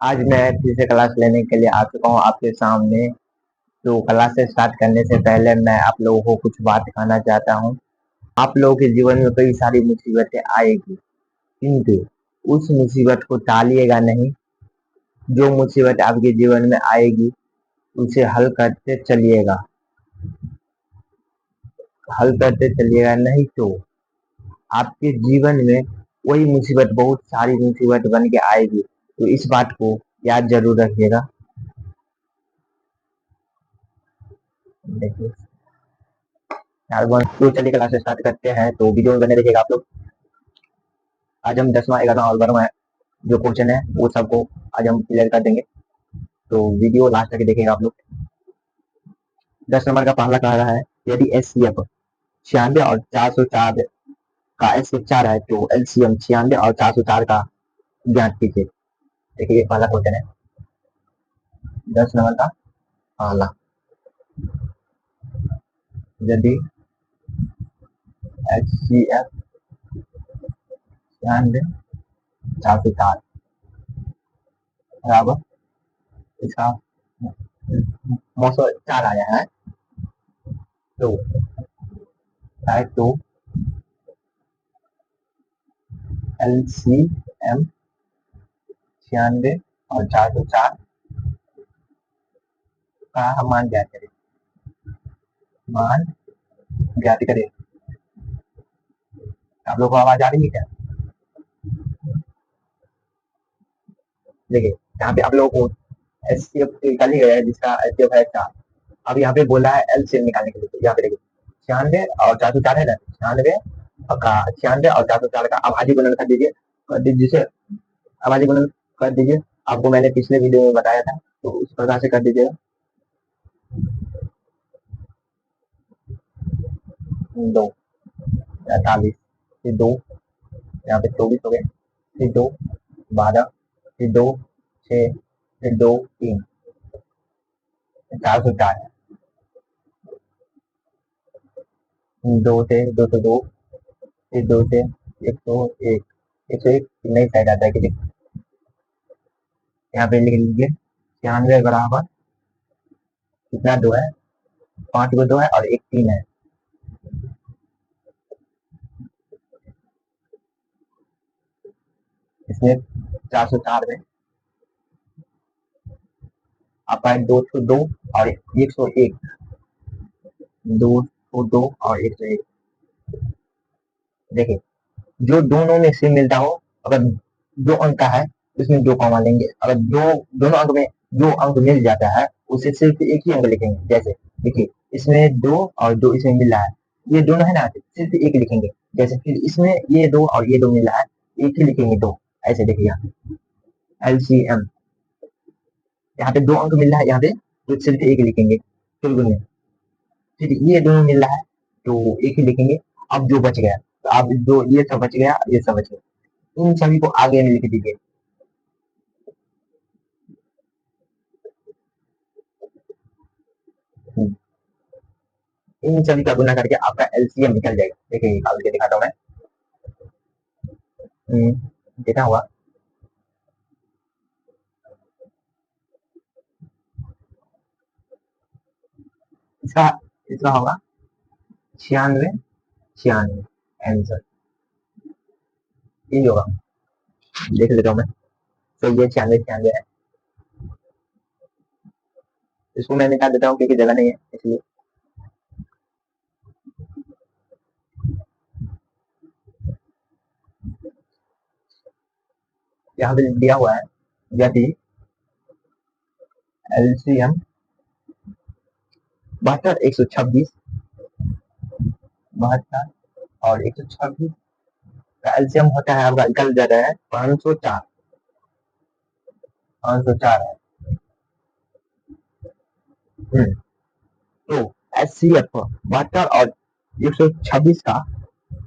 आज मैं फिर से क्लास लेने के लिए आ चुका हूँ आपके सामने। तो क्लास से स्टार्ट करने से पहले मैं आप लोगों को कुछ बात दिखाना चाहता हूँ। आप लोगों के जीवन में कई सारी मुसीबतें आएगी, किंतु उस मुसीबत को टालिएगा नहीं। जो मुसीबत आपके जीवन में आएगी उसे हल करते चलिएगा, नहीं तो आपके जीवन में वही मुसीबत बहुत सारी मुसीबत बन के आएगी। तो इस बात को याद जरूर रखिएगा। देखिए, तो चलिए क्लास स्टार्ट करते हैं। तो वीडियो में बने रहिएगा आप लोग। आज हम 10वां 11वां और 12वां जो क्वेश्चन है वो सबको आज हम क्लियर कर देंगे। तो वीडियो लास्ट तक देखेंगे आप लोग। 10 नंबर का पहला कह रहा है, यदि एस सी एफ 96 और 404 का एस एफ 4 है तो एलसीएम 96 और 404 का ज्ञात कीजिए। देखिए पहला क्वेश्चन है 10 नंबर का पहला, यदि एच सी एफ 96 404 बराबर इसका मौसम 4 आया है तो एल सी एम 96 और 404 का हम मान ज्ञात करें। मान ज्ञात करें। आप लोग को आवाज आ रही है क्या? देखिए यहाँ पे आप लोगों को एस सी एफ निकाली गया है जिसका एस सी एफ है 4। अब यहाँ पे बोला है एल सी एम निकालने के लिए। तो यहाँ पे देखिए 96 और 404 है ना, 96 का 96 और 404 का आभाजी गुणन कर दीजिए। जिसे आभाजी गुणन कर दीजिए, आपको मैंने पिछले वीडियो में बताया था, तो उस प्रकार से कर दीजिएगा। 2 48 फिर 2, यहाँ पे 24 हो गए, फिर 2 12, फिर 2 6, फिर 2 3, 404 है। 2 से 202, फिर 2 से 101, 101 नई साइड आता है कि यहाँ पे लिख लीजिए 96 बराबर कितना 2 है, 5 को 2 है और एक 3 है। इसमें 404 में आपका 202 और 101, 202 और 101। देखिए जो दोनों में से मिलता हो, अगर 2 अंक का है उसमें 2 कॉमा लेंगे। अगर दोनों अंक में जो अंक मिल जाता है उसे सिर्फ एक ही अंक लिखेंगे। जैसे देखिए इसमें 2 और 2 इसमें मिल रहा है, ये दोनों है ना, सिर्फ एक लिखेंगे। जैसे फिर इसमें ये 2 और ये 2 मिल रहा है, एक ही लिखेंगे 2। ऐसे देखिए यहाँ एलसीएम, यहाँ पे 2 अंक मिल रहा है, यहाँ पे तो सिर्फ एक लिखेंगे तुलगुन में। फिर ये दोनों मिल रहा है तो एक ही लिखेंगे। अब जो बच गया तो आप जो ये सब बच गया, ये सब बच गया, इन सभी को आगे में लिख दीजिए। इन सभी का गुना करके आपका एलसीएम निकल जाएगा। देखिए निकाल के दिखाता हूँ मैं। कितना हुआ, इसका इसका होगा 96 96 आंसर यही होगा। देख लेता हूँ मैं। तो ये 96 96 है, इसको मैं निकाल देता हूँ क्योंकि जगह नहीं है इसलिए। यहाँ पे दिया हुआ है यदि एलसीएम 72 126 72 और 126 का एलसीएम होता है, आपका निकल जाता है 504। 504 है। तो एच सी एफ 72 और 126 का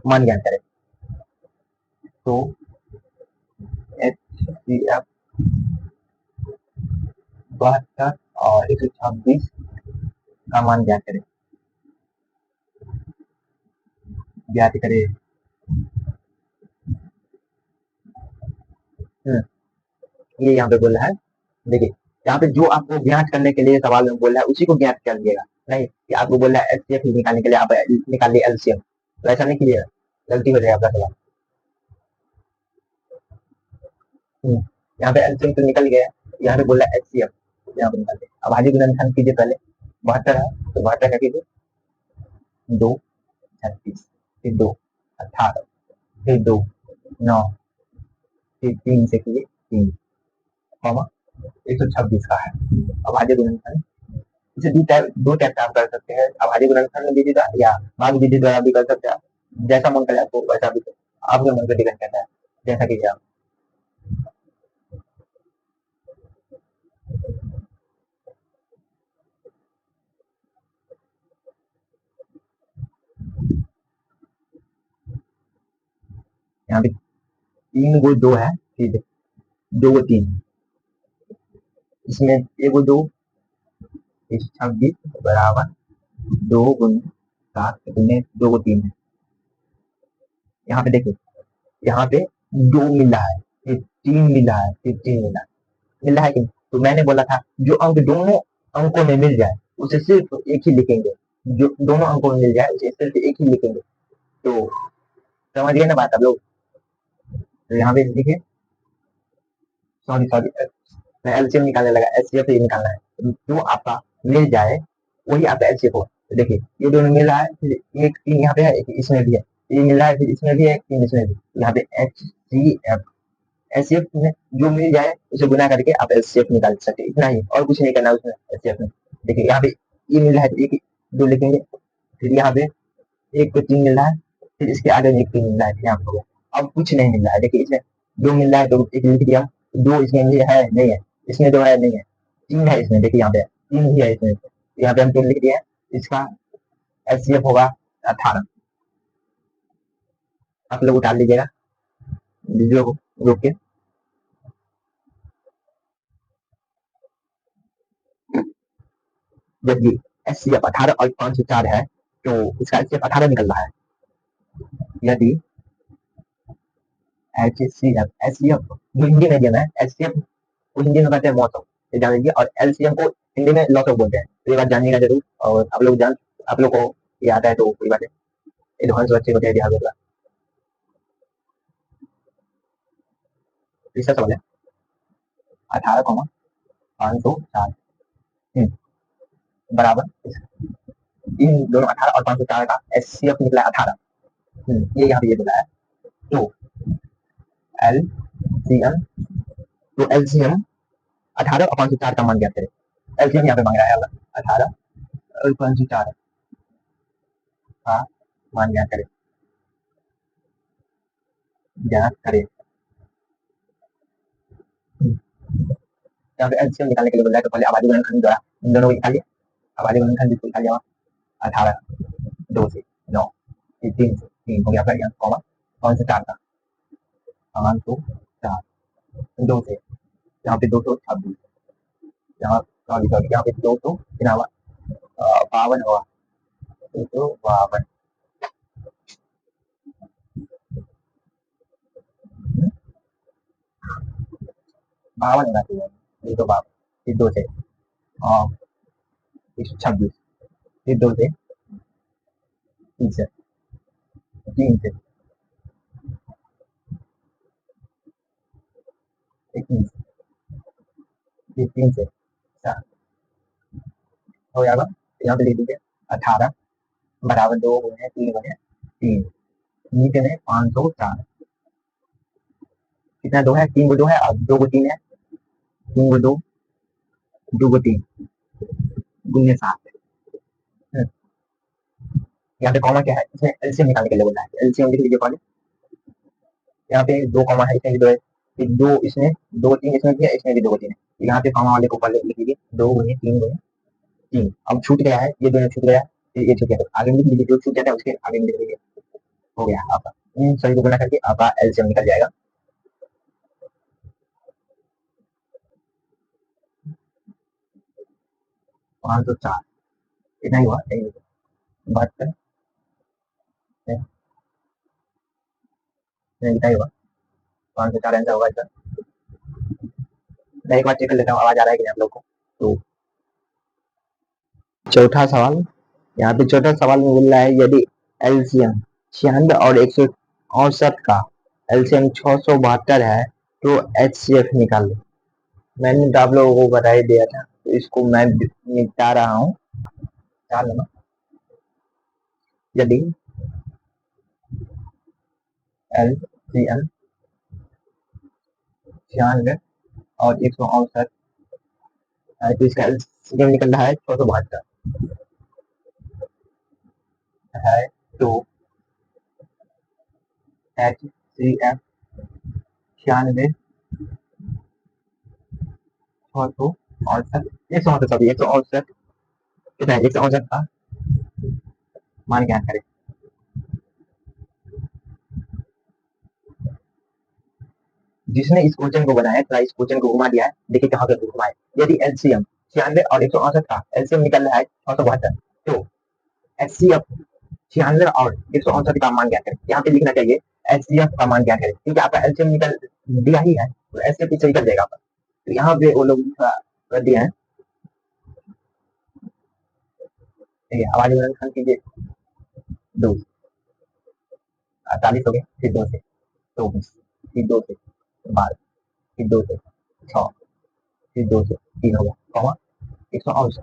मान ज्ञात करें। तो एच सी एफ 72 और 126 का मान ज्ञात करें। ज्ञात करें। ये यहाँ पे बोल रहा है, देखिए यहाँ पे जो आपको ज्ञात करने के लिए सवाल में बोल रहा है उसी को ज्ञात कर लीजिएगा, नहीं कि आपको बोल रहा है एचसीएफ निकालने के लिए आप निकालिए एलसीएम, तो ऐसा नहीं कीजिएगा, गलती हो जाएगा आपका सवाल। यहाँ पे एलसीएम तो निकल गया, यहाँ पे बोल रहा है एचसीएफ, यहाँ पे निकाल दे। अब आगे गुणनखंड कीजिए, पहले 72 है तो 72 का कीजिए, 2 36, फिर 2 18, फिर 2 9, फिर 3 से कीजिए 3, कॉमा 126 का है। अब आगे गुणनखंड इसे दो टाइप से आप कर सकते हैं, अब आगे गुणनखंड में विधि द्वारा या भाग विधि द्वारा भी कर सकते हैं, जैसा मन करे आपको वैसा भी आपके मन पर डिपेंड करता है, जैसा कीजिए आप। यहाँ पे 3 गो 2 है, ठीक है, 2 गो 3, इसमें 1 गो 2 26 बराबर 2 गुना 7 गुने 2 गो 3 है। यहाँ पे देखिए, यहाँ पे 2 मिला है, फिर 3 मिला है, फिर 3 मिला है कि नहीं? तो मैंने बोला था जो अंक दोनों अंकों में मिल जाए उसे सिर्फ एक ही लिखेंगे, जो दोनों अंकों में मिल जाए उसे सिर्फ एक ही लिखेंगे। तो समझ गए ना बात आप लोग? तो यहाँ पे देखिए, सॉरी सॉरी, मैं एलसीएम निकालने लगा, एचसीएफ ही निकालना है, जो आपका मिल जाए वही आपका एचसीएफ हो। तो देखिए ये दोनों मिल रहा है, फिर एक 3 यहाँ पे है, एक इसमें भी है, ये मिल रहा है, फिर इसमें भी है, 3 इसमें भी, यहाँ पे एच सी एफ, एचसीएफ में जो मिल जाए उसे गुना करके आप एचसीएफ निकाल सकते हैं, इतना ही, और कुछ नहीं करना उसमें एचसीएफ में। देखिए यहाँ पे ये मिल रहा है तो एक 2 लिखेंगे, फिर यहाँ पे एक तो 3 मिल रहा है, फिर इसके आगे में एक 3 मिल रहा है, यहाँ पे हो गया। अब कुछ नहीं मिल रहा है, देखिए इसमें 2 मिल रहा है तो एक लिख दिया, 2 इसमें भी है नहीं है, इसमें 2 है नहीं है, 3 है इसमें, देखिए यहाँ पे 3 भी है इसमें, यहाँ पे हम 3 लिख दिए, इसका एचसीएफ होगा 18। आप लोग उतार लीजिएगा वीडियो को रोक के। जब ये एचसीएफ 18 और 504 है तो इसका एचसीएफ 18 निकल रहा है। यदि एचसीएफ एचसीएफ जो हिंदी में दिया है, एचसीएफ को हिंदी में कहते हैं मौसम, ये जान लीजिए, और एलसीएम को हिंदी में लॉस ऑफ बोलते हैं, तो ये बात जानिएगा जरूर। और आप लोग को ये आता है तो कोई बात नहीं, एडवांस अच्छे होते हैं बिहार में। तीसरा सवाल है 18,504 बराबर, इन दोनों 18 और 504 का एचसीएफ निकला है 18, ये यहाँ पे ये बोला है, तो एलसीएम, तो एलसीएम 18 और 504 का मान ज्ञात करें। एलसीएम यहाँ पे मांग रहा है 18 और 504 का मान ज्ञात करें। यहाँ पे एलसीएम निकालने के लिए बोल रहा है, तो पहले आबादी गुणनखंड द्वारा इन दोनों को निकालिए, आबादी गुणनखंड जिसको निकाल लिया 18 2 से 9, फिर 3 से 3 हो गया, आपका यहाँ कॉमा 504 का 504, 2 से यहाँ पे 226, यहाँ सॉरी सॉरी यहाँ पे 200 52 होगा, 252 52 होना चाहिए, 252, फिर 2 से 126, फिर 2 से 3 से 3 से 21, फिर 3 से 4 हो जाएगा। यहाँ पे लिख दीजिए 18 बराबर 2 गुने 3 गुने 3, नीचे में 504, कितना 2 है, 3 गो 2 है और 2 गो 3 है, 3 गो 2 2 गो 3 गुने 7। यहाँ पे कॉमा क्या है, इसमें एलसीएम निकालने के लिए बोला है, एलसीएम लिख लीजिए पहले, यहाँ पे 2 कॉमा है, इसमें भी 2 है, फिर 2 इसमें 2 3 इसमें भी है, इसमें भी 2 3 है, यहाँ पे कॉमा वाले को पहले लिख लीजिए 2 गुने 3 गुने 3। अब छूट गया है, ये दोनों छूट गया, फिर ये छूट गया, तो आगे लिख लीजिए, जो छूट जाता है उसके आगे लिख लीजिए, हो गया आपका, इन सभी को गुना करके आपका एलसीएम निकल जाएगा। पाँच सौ चार, इतना ही हुआ, यही 72, इतना ही हुआ, 504 आंसर होगा इसका। मैं एक बार चेक कर लेता हूँ आवाज आ रहा है कि नहीं आप लोग को। तो चौथा सवाल, यहाँ पे चौथा सवाल में बोल रहा है यदि एलसीएम 96 और 168 का एलसीएम 672 है तो एचसीएफ निकाल लो। मैंने तो आप लोगों को बता ही दिया था, तो इसको मैं निपटा रहा हूँ। यदि एलसीएम 96 और 168 है तो इसका एलसीएम निकल रहा है 672 है, तो एचसीएफ 96 668 168 सॉरी 168 कितना है 168 का मान ज्ञात करें। जिसने इस क्वेश्चन को बनाया थोड़ा इस क्वेश्चन को घुमा दिया है, देखिए कहाँ पे घुमाए। यदि एलसीएम 96 और 168 का एलसीएम निकल रहा है 672 तो एचसीएफ 96 और 168 का मान ज्ञात करें। यहाँ पे लिखना चाहिए एचसीएफ का मान ज्ञात करें, क्योंकि आपका एलसीएम निकल दिया ही है तो एचसीएफ पीछे निकल जाएगा आपका। तो यहाँ पे वो लोग थोड़ा कर दिए हैं। आवाज बंद कीजिए। 2 48 हो गए, फिर 2 से 24, फिर 2 से 12, फिर 2 से 6, फिर 2 से 3 हो गया, कॉमा 168,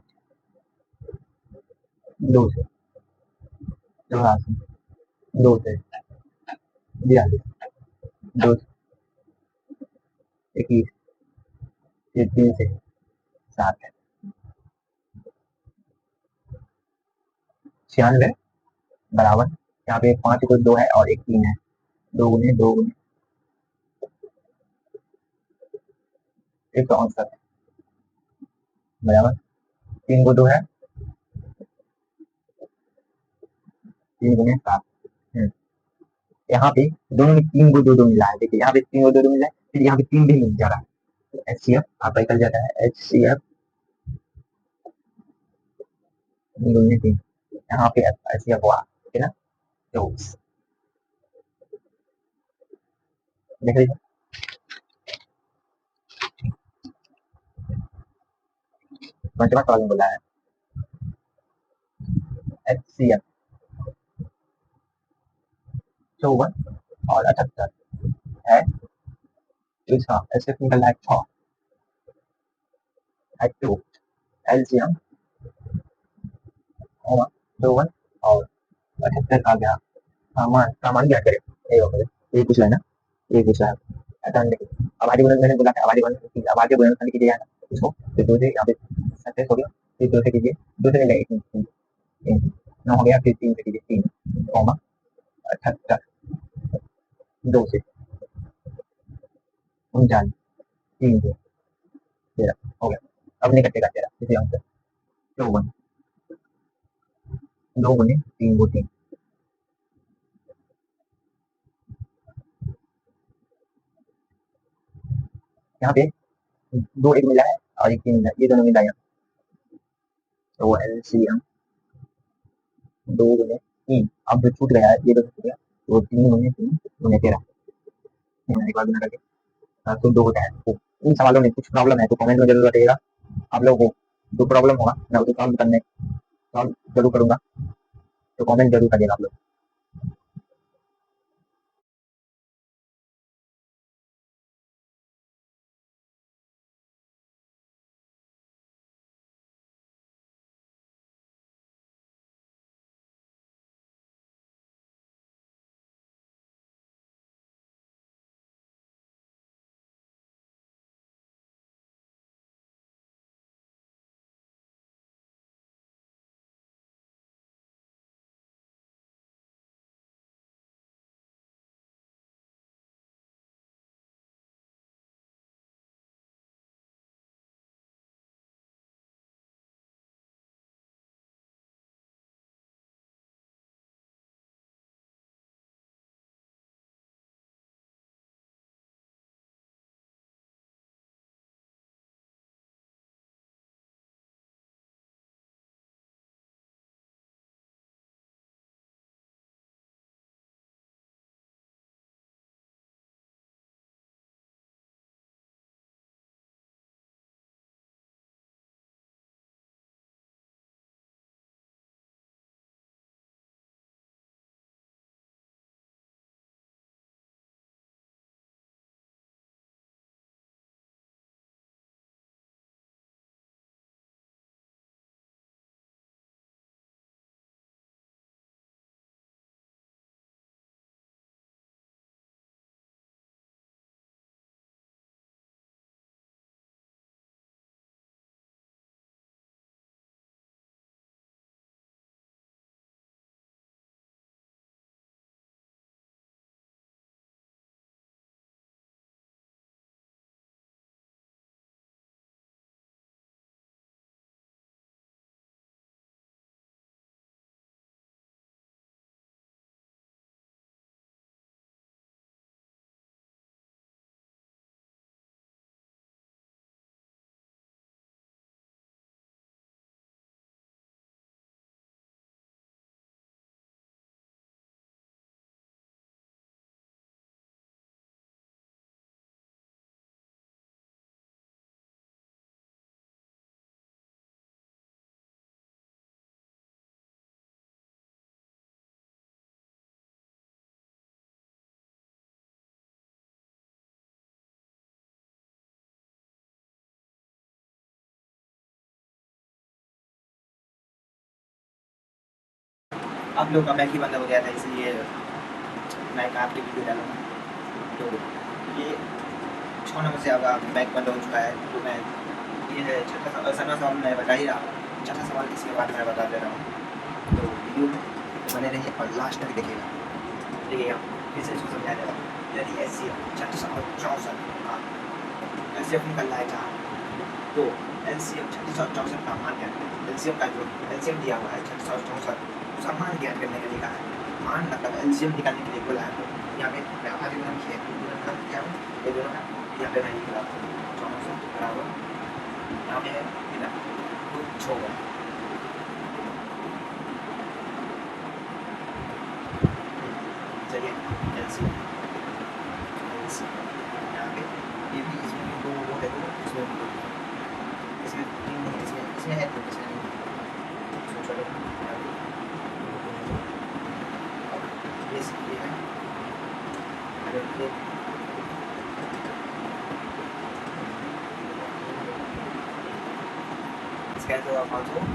2 से 84, 2 से 42, 2 से 21, फिर 3 से 7 है 96 बराबर, यहाँ पे 5 को 2 है और एक 3 है, 2 गुने 2 गुने 168 बराबर 3 को 2 है 3 गुने 7। यहाँ पे दोनों में 3 को 2 2 मिला है, देखिए यहाँ पे 3 को 2 2 मिला है, फिर यहाँ पे 3 भी मिल जा रहा है, तो एचसीएफ आपका निकल जाता है एचसीएफ गुने 3, यहाँ पे एचसीएफ हुआ है ना 24। देख लीजिए 5वां सवाल में बोला है एचसीएफ 54 और 78 है, तो इसका एचसीएफ निकल रहा है 6 है, तो एलसीएम 54 और 78 आ गया, सामान क्या करे ये कुछ है ना, ये कुछ है अटैन देखिए। आबादी गुणन मैंने बोला था, आबादी गुणन आबादी गुणन कीजिए यहाँ इसको, फिर 2 से यहाँ पे 27 हो गया, फिर 2 से कीजिए, 2 से नहीं 9 हो गया, फिर 3 से कीजिए 3 कॉमा 78 2 से 39 3 से 13 हो गया। अब नहीं कटेगा 13 इसी आंसर 54 2 गुने 3 को 3, यहाँ पे 2 1 मिला है और एक 3 मिला है, ये दोनों मिला है, तो एलसीएम 2 गुने 3 अब जो छूट गया है ये 2 छूट गया, तो 3 गुने 3 गुने 13 एक बार गुना करके तो 2 होता है। तो इन सवालों में कुछ प्रॉब्लम है तो कमेंट में जरूर बताइएगा, आप लोगों को जो प्रॉब्लम होगा मैं उसे सॉल्व जरूर करूंगा, तो कमेंट जरूर करिएगा आप लोग। आप लोग का बैक ही बंद हो गया था, इसलिए मैं कहा आपकी वीडियो डालूँगा। तो ये 6 नंबर से आपका बैक बंद हो चुका है। तो मैं ये है छठा सवाल मैं बता ही रहा हूँ, छठा सवाल इसके बाद मैं बता दे रहा हूँ। तो वीडियो में बने रहिए और लास्ट तक देखिएगा। देखिएगा फिर से इसको समझा दे रहा हूँ। यदि एचसीएफ 3664, हाँ एचसीएफ निकल रहा है जहाँ, तो एलसीएम 3664 का मान ज्ञात करें। एलसीएम का जो एलसीएम दिया हुआ है 3664, उसका मान ज्ञात करने के लिए कहा है। मान मतलब एलसीएम निकालने के लिए बोला है। तो यहाँ पे अभाज्य गुणन किया क्या हो ये दोनों का, यहाँ पे मैं लिख रहा हूँ 64 बराबर यहाँ पे है कितना कुछ होगा। चलिए एलसीएम यहाँ पे ये भी इसमें दो वो है, तो इसमें भी दो, इसमें तीन नहीं, इसमें है तो इसमें नहीं। इसमें चलो यहाँ पे ये है अगर ये इसका तो 576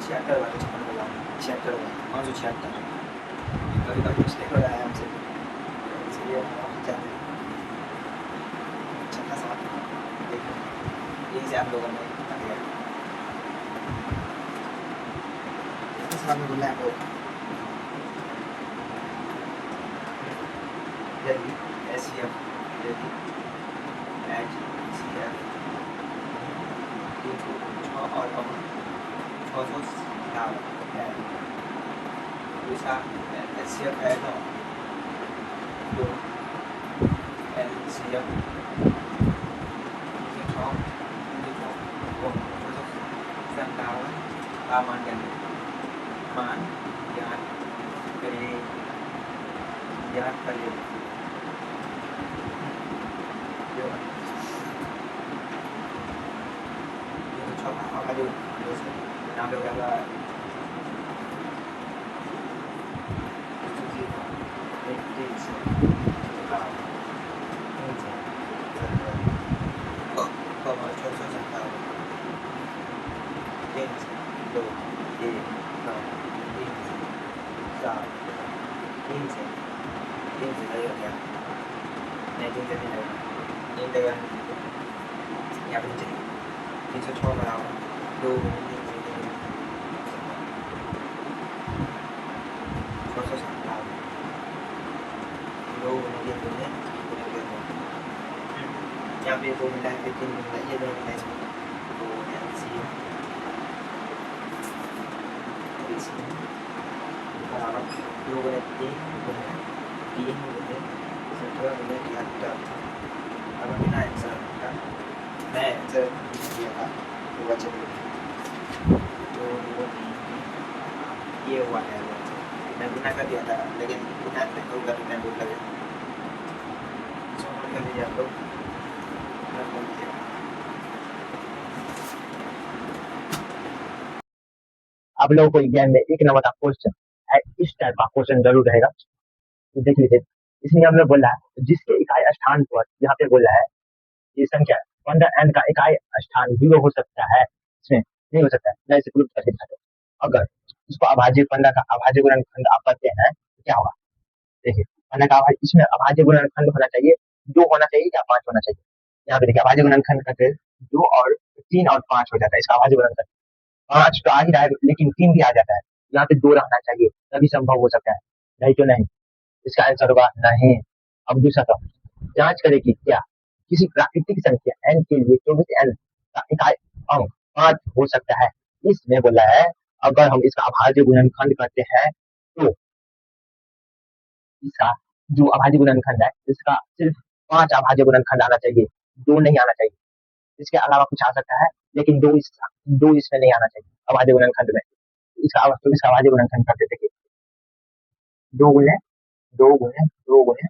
76 वाला 56 बोला 76 वाला 576 कभी कभी मिस्टेक हो रहा है हमसे, इसलिए हम चाहते हैं छठा सवाल देखो यही से आप लोगों ने आगे छठा सवाल में बोला है आपको यदि एचसीएफ यदि एचसीएफ 306 और 607 है, दूसरा एचसीएफ है 9, तो एलसीएफ 306 का मान ज्ञात करें ज्ञात करें जो यहाँ पे क्या है यहाँ पे 306 बराबर 2 यहाँ पे 2 मिला है, फिर 3 मिला है, ये 2 मिला है इसमें, तो एलसीएम बराबर 2 गुणे 3 गुणे 17 गुणे 73। अब बिना आंसर का मैं आंसर दिया था तो बचे तो ये हुआ है, मैं बिना कर दिया था, लेकिन बिना होगा तो मैं भूल लगे कर दीजिए आप लोग। आप लोगों को एग्जाम में 1 नंबर का क्वेश्चन इस टाइप का क्वेश्चन जरूर रहेगा। तो देख लीजिए, इसमें हमने बोला है जिसके इकाई स्थान पर यहाँ पे बोला है ये संख्या 15 n का इकाई स्थान 0 हो सकता है, इसमें नहीं हो सकता है, मैं इसे प्रूफ करके दिखाता हूँ। अगर इसको अभाज्य 15 का अभाज्य गुणनखंड आप करते हैं तो क्या होगा, देखिए 15 का इसमें अभाज्य गुणनखंड होना चाहिए 2 होना चाहिए या 5 होना चाहिए। यहाँ पे देखिए अभाज्य गुणनखंड करते 2 और 3 और 5 हो जाता है, इसका अभाज्य गुणनखंड 5 तो आ ही रहा है, लेकिन 3 भी आ जाता है, यहाँ पे 2 रहना चाहिए तभी संभव हो सकता है, नहीं तो नहीं। इसका आंसर होगा नहीं। अब दूसरा सवाल जांच करें कि क्या किसी प्राकृतिक संख्या n के लिए 24n का इकाई अंक 5 हो सकता है। इसमें बोला है अगर हम इसका अभाज्य गुणनखंड करते हैं तो इसका जो अभाज्य गुणनखंड है इसका सिर्फ 5 अभाज्य गुणनखंड आना चाहिए, 2 नहीं आना चाहिए। इसके अलावा कुछ आ सकता है लेकिन 2 इसमें नहीं आना चाहिए अभाज्य गुणनखंड में। इसका अभाज्य गुणनखंड करते देखिए 2 गुणे 2 गुणे 2 गुणे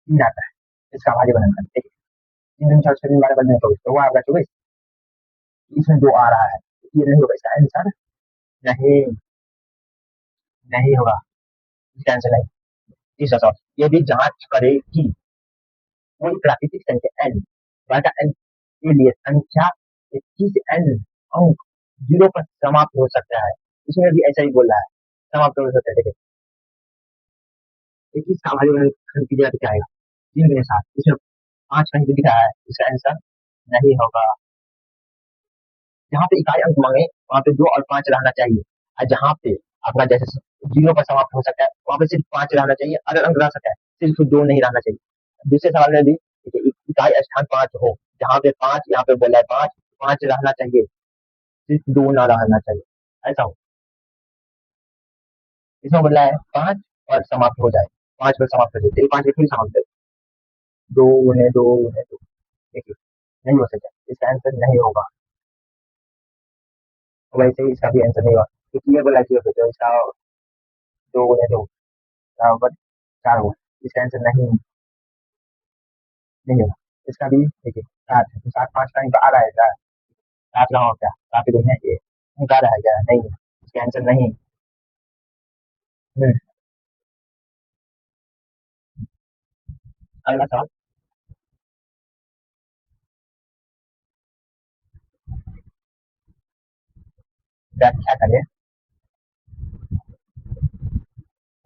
3 आता है, इसका अभाज्य गुणनखंड देखिए 3 4 6 12 बदले 24 तो वो आपका 24, इसमें 2 आ रहा है, ये नहीं होगा इसका आंसर, नहीं नहीं होगा इसका आंसर नहीं। तीसरा सवाल ये भी जांच करे कि कोई प्राकृतिक संख्या n वर्ग n के लिए संख्या 21n अंक जीरो पर समाप्त हो सकता है। इसमें भी ऐसा ही बोल रहा है, समाप्त हो सकता है। देखिए, देखिए इसका अभाज्य खंड की जगह पे क्या आएगा, 3 गुने 7, इसमें 5 खंड दिख रहा है, इसका आंसर नहीं होगा। जहाँ पे इकाई अंक मांगे वहाँ पे 2 और 5 रहना चाहिए, और जहाँ पे आपका जैसे जीरो पर समाप्त हो सकता है वहाँ पे सिर्फ 5 रहना चाहिए, अगर अंक रह सकता है सिर्फ 2 नहीं रहना चाहिए। दूसरे सवाल में भी देखिए, इकाई स्थान 5 हो, जहाँ पे 5, यहाँ पे बोला है 5, 5 रहना चाहिए, सिर्फ 2 ना रहना चाहिए, ऐसा हो। इसमें बोला है 5 और समाप्त हो जाए, 5 पर समाप्त हो जाए, 5 पे फिर समाप्त हो जाए, 2 गुने 2 देखिए नहीं हो सकता, इसका आंसर नहीं होगा। वैसे ही इसका भी आंसर नहीं होगा, क्योंकि ये बोला कि तो इसका 2 गुने 2 बराबर 4 होगा, इसका आंसर नहीं होगा। इसका भी देखिए 7 है, तो 7 5 टाइम तो आ रहा है क्या, 7 रहा हो क्या, 7 गुने ये आ रहा है क्या, नहीं है, इसका आंसर नहीं। हम्म, अगला सवाल, व्याख्या करें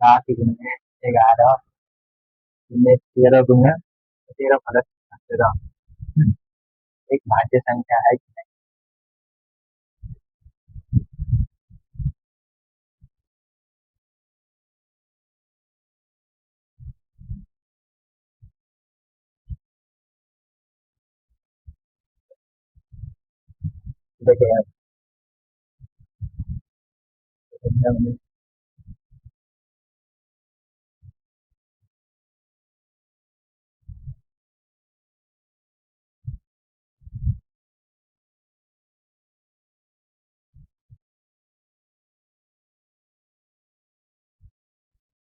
7 गुने 11 गुने 13 प्लस 17 एक भाज्य संख्या है कि नहीं। देखिए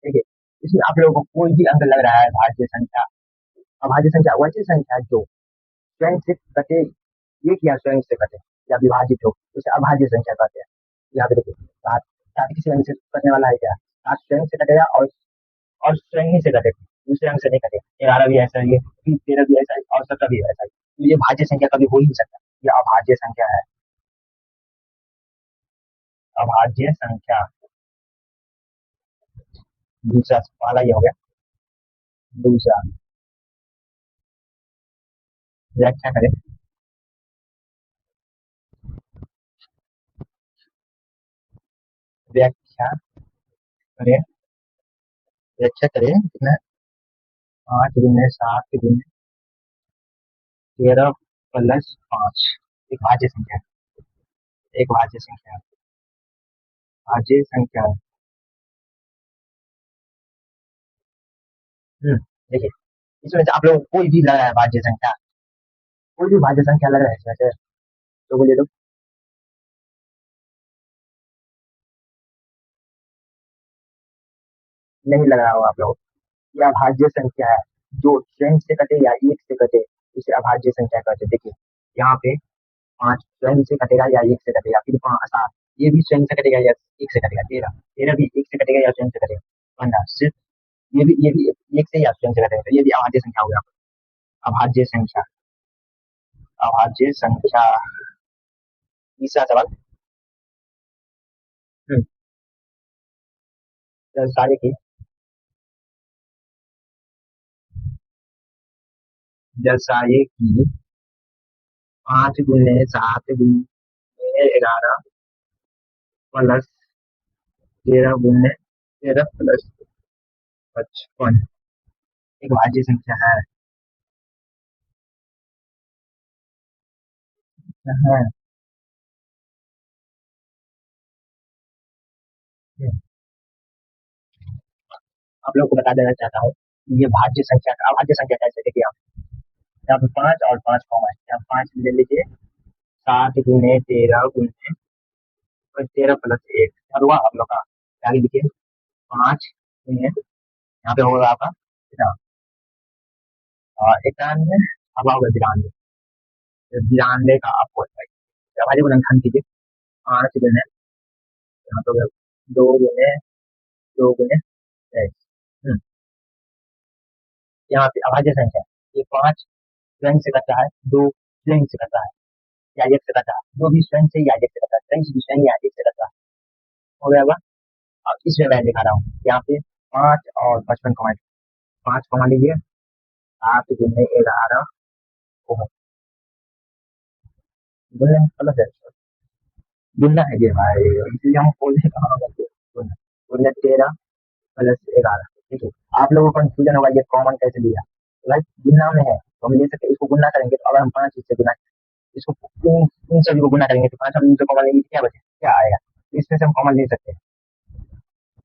देखिए, इसमें आप लोगों को कोई भी अंक लग रहा है भाज्य संख्या, अभाज्य संख्या वैसी संख्या जो स्वयं से कटे, एक या स्वयं से कटे या विभाजित हो, उसे अभाज्य संख्या कहते हैं। यहाँ पे देखिए, सात, सात किसी अंक से कटने वाला है क्या, सात स्वयं से कटेगा और स्वयं ही से कटेगा, दूसरे अंक से नहीं कटेगा। 11 भी ऐसा ही है, 13 भी ऐसा ही, और 17 भी ऐसा ही, तो ये भाज्य संख्या कभी हो ही नहीं सकता, ये अभाज्य संख्या है, अभाज्य संख्या। दूसरा वाला ये हो गया। दूसरा, व्याख्या करें, व्याख्या करें, व्याख्या करें कितना, 5 गुने 7 गुने 13 प्लस 5, एक भाज्य संख्या है, एक भाज्य संख्या है, भाज्य संख्या है। देखिए, इसमें से आप लोग कोई भी लगा है भाज्य संख्या, कोई भी भाज्य संख्या लग रहा है इसमें से, तो बोलिए तो। नहीं लगा होगा आप लोग, यह अभाज्य संख्या है, जो स्वयं से कटे या एक से कटे उसे अभाज्य संख्या कहते हैं। देखिए यहाँ पे 5 स्वयं से कटेगा या एक से कटेगा, फिर 7 ये भी स्वयं से कटेगा या एक से कटेगा, 13 13 भी एक से कटेगा या स्वयं से कटेगा, 15 सिर्फ ये भी एक से या स्वयं से कटेगा, तो ये भी अभाज्य संख्या हो गया, अभाज्य संख्या, अभाज्य संख्या। तीसरा सवाल, हम्म, दर्शाइए कि, दर्शाइए कि 5 गुने 7 गुने 11 प्लस 13 गुने 13 प्लस 55 एक भाज्य संख्या है। है। हम्म, आप लोग को बता देना चाहता हूँ कि ये भाज्य संख्या का अभाज्य संख्या कैसे, देखिए आप यहाँ पे 5 और 5 कॉमा है, यहाँ 5 ले लीजिए, 7 गुने 13 गुने और 13 प्लस 1 क्या हुआ आप लोग का, आगे देखिए 5 गुने, यहाँ पे होगा आपका कितना, 91, अब होगा 92, 92 का आपको अभाज्य गुणनखंड कीजिए, 5 गुने, यहाँ पे 2 गुने 2 गुने 6, यहाँ पे अभाज्य संख्या, ये 5 स्वयं से करता है, 2 स्वयं से करता है, या एक से करता है, जो भी स्वयं से या एक से करता है, स्वयं भी स्वयं या एक से करता है। हो गया होगा। अब इसमें मैं दिखा रहा हूँ यहाँ पे 5 और 55 कमा, 5 कमा लीजिए, 8 गुने 11 ओहो, गुना प्लस है, गुना है ये भाई, इसलिए हम बोले कहाँ करते हैं, गुना, गुना 13 प्लस 11। ठीक है, आप लोगों को कंफ्यूजन होगा ये कॉमन कैसे लिया, लाइक गुना में है तो हम ले सकते हैं, इसको गुना करेंगे तो अगर हम 5 इससे गुना, इसको इन सभी को गुना करेंगे तो 5 हम इनसे कॉमन लेंगे तो क्या बचे, क्या आएगा, तो इसमें से हम कॉमन ले सकते हैं।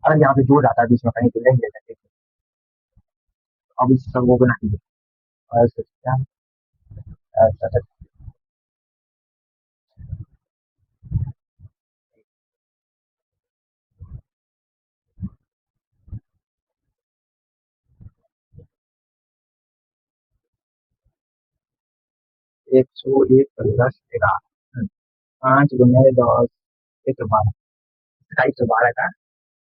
अगर यहाँ पे जोड़ आता है बीच में कहीं तो नहीं ले सकते। अब इस सब को गुना कीजिए, और ऐसे क्या, ऐसा ऐसा, 101 प्लस 11, 5 गुने 10, 112, 112 का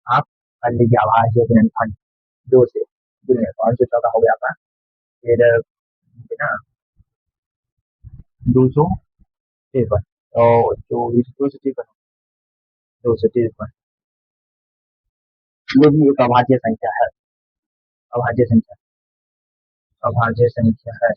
आप कर लीजिए आवाज है गुणनफल, 2 से 5 से 14 हो गया आपका, फिर ना 253, और 2 से 53, 253, ये भी एक अभाज्य संख्या है, अभाज्य संख्या, अभाज्य संख्या है।